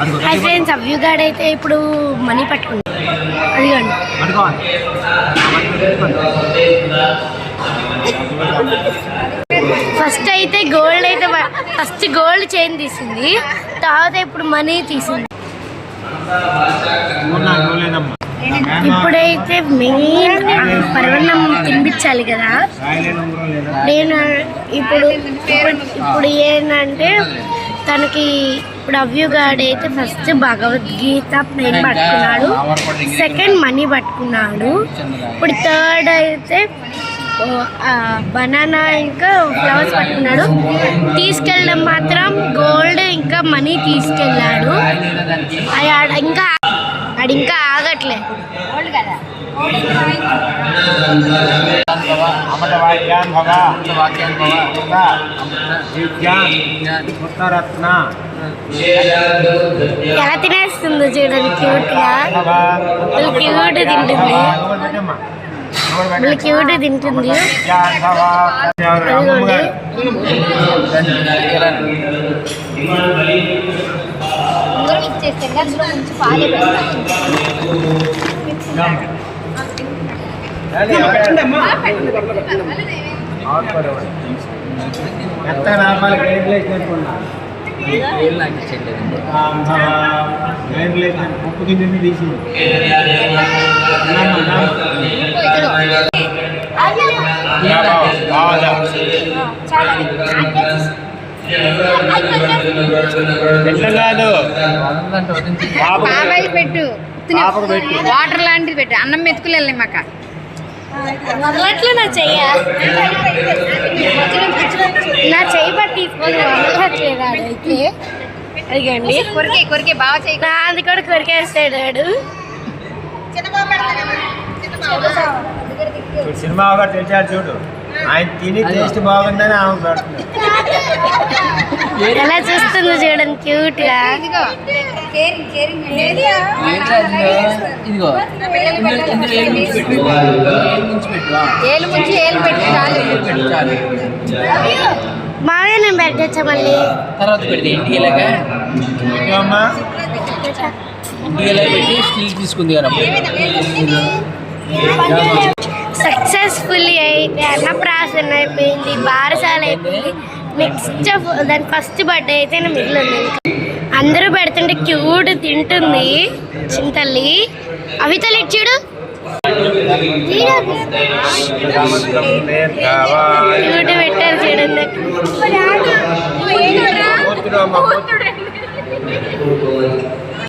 Hi friends, అవ్యూగాడ్ అయితే ఇప్పుడు money పట్టుకుంటాం. అదిగోండి. ఫస్ట్ అయితే గోల్డ్ చైన్ తీసింది, తర్వాత ఇప్పుడు మనీ తీసింది. ఇప్పుడైతే మెయిన్ పర్వన్నం తినిపించాలి కదా. నేను ఇప్పుడు ఏంటంటే తనకి ఇప్పుడు అవ్యూగాడ్ అయితే ఫస్ట్ భగవద్గీత ప్లేన్ పట్టుకున్నాడు, సెకండ్ మనీ పట్టుకున్నాడు, ఇప్పుడు థర్డ్ అయితే బనానా ఇంకా ఫ్లవర్స్ పట్టుకున్నాడు. తీసుకెళ్ళడం మాత్రం గోల్డ్ ఇంకా మనీ తీసుకెళ్ళాడు. ఇంకా ఆగట్లే. ఎలా తినేస్తుందో చూడండి, క్యూట్ గా. క్యూట్ తింటుంది, క్యూట్ తింటుంది. పెట్టు, వాటర్ లాంటిది పెట్టు, అన్నం మెతుకులు వెళ్ళి మాక మొదలట్లో నా చెయ్యి పట్టి తీసుకోలేదు. అయితే అదిగండి, కొరికే బాగా చెయ్యి, అది కూడా కొరికేస్తాడు. సినిమా ఒకటి తెలిసాడు చూడు, ఆయన తిని టేస్ట్ బాగుందని ఆమె పెడుతుంది. ఎలా చూస్తుందో చూడండి, క్యూట్ గా. బాగా నేను పెట్టచ్చా మళ్ళీ తర్వాత పెడితే ఇంటికి స్టిల్ తీసుకుంది కదా. సక్సెస్ఫుల్లీ అయితే అన్నప్రాసన అయిపోయింది, బారసాల అయిపోయింది. నెక్స్ట్ దాని ఫస్ట్ బర్త్డే అయితే మిగిలింది. అందరూ పెడుతుంటే క్యూట్ తింటుంది చింతల్లి. అవి తల్లి చూడు, క్యూట్ పెట్టారు చూడండి.